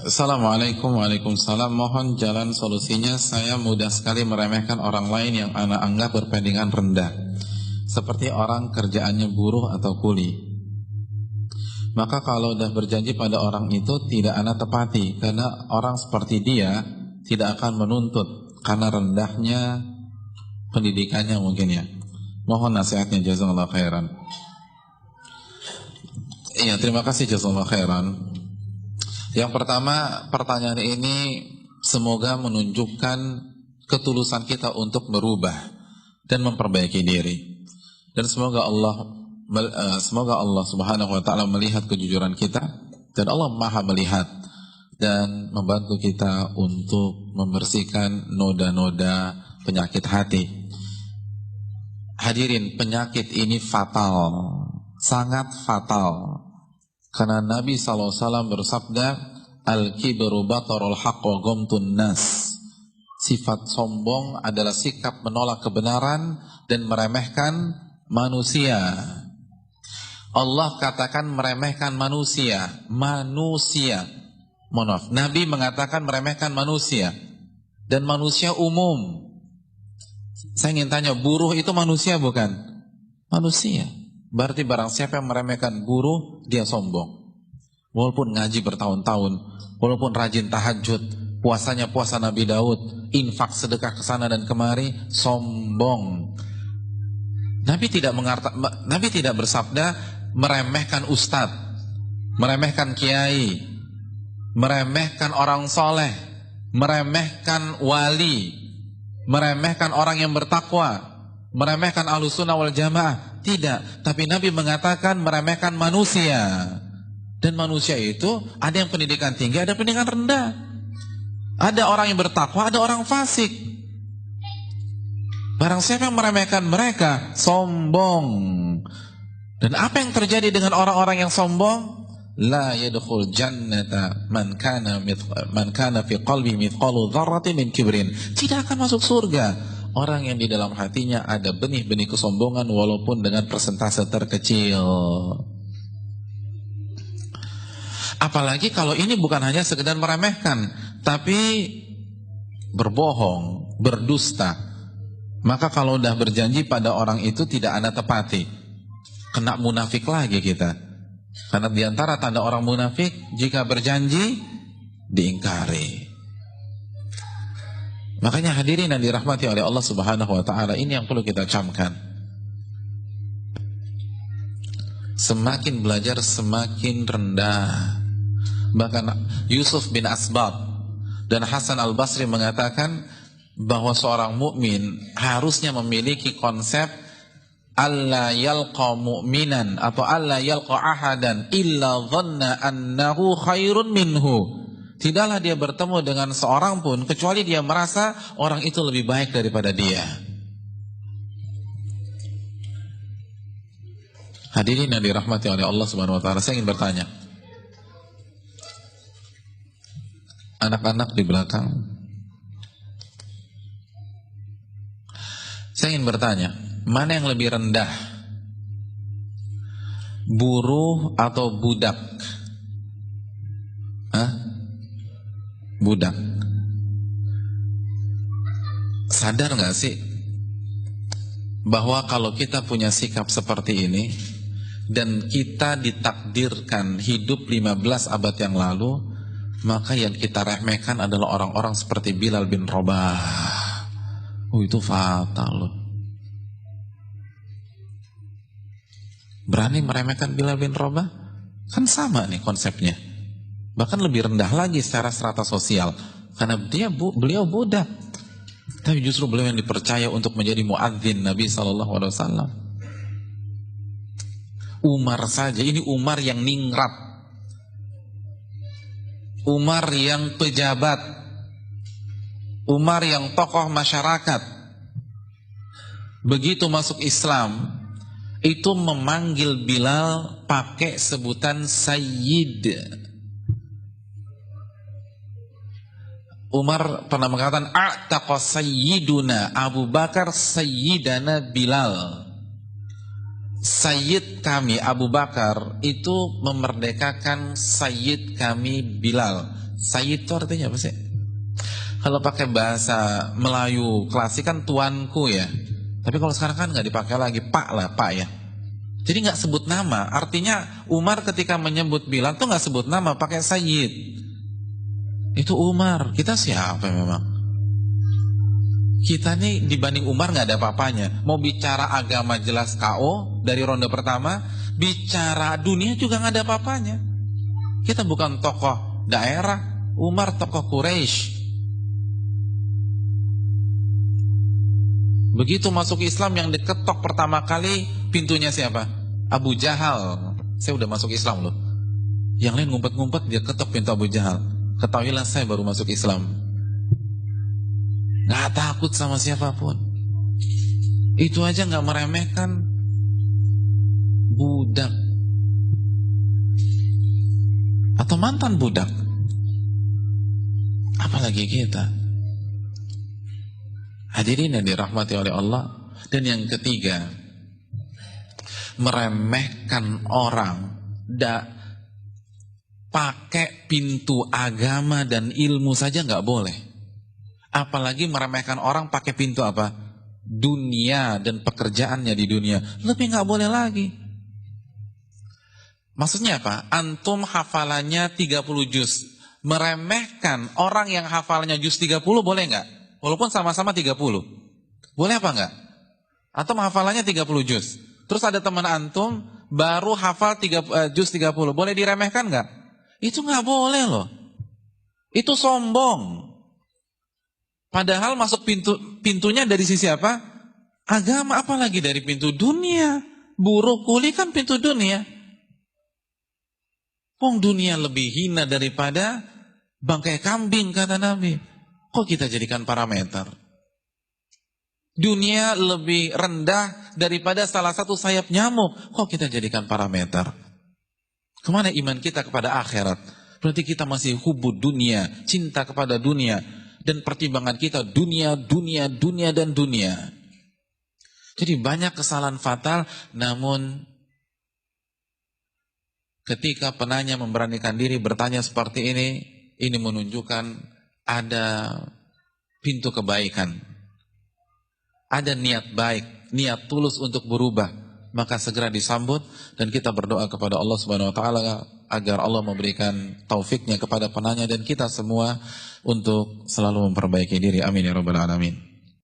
Assalamualaikum. Waalaikumsalam. Mohon jalan solusinya. Saya mudah sekali meremehkan orang lain yang anak anggap berpendingan rendah, seperti orang kerjaannya buruh atau kuli. Maka kalau sudah berjanji pada orang itu, tidak anak tepati, karena orang seperti dia tidak akan menuntut karena rendahnya pendidikannya mungkin ya. Mohon nasihatnya, jazakallahu khairan. Iya, terima kasih, jazakallahu khairan. Yang pertama, pertanyaan ini semoga menunjukkan ketulusan kita untuk berubah dan memperbaiki diri. Dan semoga Allah Subhanahu wa taala melihat kejujuran kita, dan Allah Maha melihat dan membantu kita untuk membersihkan noda-noda penyakit hati. Hadirin, penyakit ini fatal, sangat fatal. Karena Nabi SAW bersabda, Al-kibru batarul haqq wa ghamtun nas. Sifat sombong adalah sikap menolak kebenaran dan meremehkan manusia. Allah katakan meremehkan manusia. Mohon maaf, Nabi mengatakan meremehkan manusia. Dan manusia umum. Saya ingin tanya, buruh itu manusia bukan? Manusia. Berarti barang siapa yang meremehkan buruh, dia sombong. Walaupun ngaji bertahun-tahun, walaupun rajin tahajud, puasanya puasa Nabi Daud, infak sedekah ke sana dan kemari, sombong. Nabi tidak bersabda meremehkan ustadz, meremehkan kiai, meremehkan orang soleh, meremehkan wali, meremehkan orang yang bertakwa, meremehkan ahlus sunnah wal jamaah. Tidak, tapi Nabi mengatakan meremehkan manusia. Dan manusia itu ada yang pendidikan tinggi, ada pendidikan rendah. Ada orang yang bertakwa, ada orang fasik. Barang siapa yang meremehkan mereka, sombong. Dan apa yang terjadi dengan orang-orang yang sombong? La yadkhul jannata man kana fi qalbi mithqalu dzarratin min kibrin. Tidak akan masuk surga orang yang di dalam hatinya ada benih-benih kesombongan walaupun dengan persentase terkecil. Apalagi kalau ini bukan hanya sekedar meremehkan, tapi berbohong, berdusta. Maka kalau udah berjanji pada orang itu tidak Anda tepati, kena munafik lagi kita. Karena diantara tanda orang munafik, jika berjanji diingkari. Makanya hadirin yang dirahmati oleh Allah Subhanahu wa taala, ini yang perlu kita camkan. Semakin belajar semakin rendah. Bahkan Yusuf bin Asbab dan Hasan al-Basri mengatakan bahwa seorang mukmin harusnya memiliki konsep alla yalqa mu'minan atau alla yalqa ahadan illa dhanna annahu khairun minhu. Tidaklah dia bertemu dengan seorang pun kecuali dia merasa orang itu lebih baik daripada dia. Hadirin yang dirahmati oleh Allah Subhanahu wa taala, saya ingin bertanya. Anak-anak di belakang. Saya ingin bertanya, mana yang lebih rendah? Buruh atau budak? Budak. Sadar gak sih bahwa kalau kita punya sikap seperti ini dan kita ditakdirkan hidup 15 abad yang lalu, maka yang kita remehkan adalah orang-orang seperti Bilal bin Rabah. Itu fatal loh. Berani meremehkan Bilal bin Rabah? Kan sama nih konsepnya. Bahkan lebih rendah lagi secara strata sosial. Karena beliau budak. Tapi justru beliau yang dipercaya untuk menjadi muadzin Nabi SAW. Umar saja, ini Umar yang ningrat, Umar yang pejabat, Umar yang tokoh masyarakat. Begitu masuk Islam, itu memanggil Bilal pakai sebutan Sayyid. Umar pernah mengatakan a'taqa sayyiduna Abu Bakar sayyidana Bilal. Sayyid kami Abu Bakar itu memerdekakan Sayyid kami Bilal. Sayyid itu artinya apa sih? Kalau pakai bahasa Melayu klasik kan tuanku ya. Tapi kalau sekarang kan nggak dipakai lagi, Pak lah, Pak ya. Jadi nggak sebut nama. Artinya Umar ketika menyebut Bilal tuh nggak sebut nama, pakai Sayyid. Itu Umar. Kita siapa memang? Kita nih dibanding Umar nggak ada apa-apanya. Mau bicara agama jelas KO dari ronde pertama, bicara dunia juga nggak ada apa-apanya. Kita bukan tokoh daerah, Umar tokoh Quraisy. Begitu masuk Islam yang diketok pertama kali pintunya siapa? Abu Jahal. Saya udah masuk Islam loh. Yang lain ngumpet-ngumpet, dia ketok pintu Abu Jahal. Ketahuilah saya baru masuk Islam. Gak takut sama siapapun. Itu aja gak meremehkan budak atau mantan budak, apalagi kita. Hadirin yang dirahmati oleh Allah. Dan yang ketiga, meremehkan orang pakai pintu agama dan ilmu saja nggak boleh. Apalagi meremehkan orang pakai pintu apa? Dunia dan pekerjaannya di dunia. Lebih nggak boleh lagi. Maksudnya apa? Antum hafalannya 30 juz. Meremehkan orang yang hafalannya juz 30 boleh nggak? Walaupun sama-sama 30. Boleh apa enggak? Antum hafalannya 30 juz. Terus ada teman antum baru hafal juz 30. Boleh diremehkan enggak? Itu enggak boleh loh. Itu sombong. Padahal masuk pintunya dari sisi apa? Agama, apalagi dari pintu dunia. Buruh kuli kan pintu dunia. Wong dunia lebih hina daripada bangkai kambing kata Nabi. Kok kita jadikan parameter? Dunia lebih rendah daripada salah satu sayap nyamuk. Kok kita jadikan parameter? Kemana iman kita kepada akhirat? Berarti kita masih hubud dunia, cinta kepada dunia. Dan pertimbangan kita dunia, dunia, dunia, dan dunia. Jadi banyak kesalahan fatal, namun ketika penanya memberanikan diri bertanya seperti ini menunjukkan ada pintu kebaikan, ada niat baik, niat tulus untuk berubah, maka segera disambut. Dan kita berdoa kepada Allah Subhanahu Wa Taala agar Allah memberikan taufiknya kepada penanya dan kita semua untuk selalu memperbaiki diri. Amin ya rabbal alamin.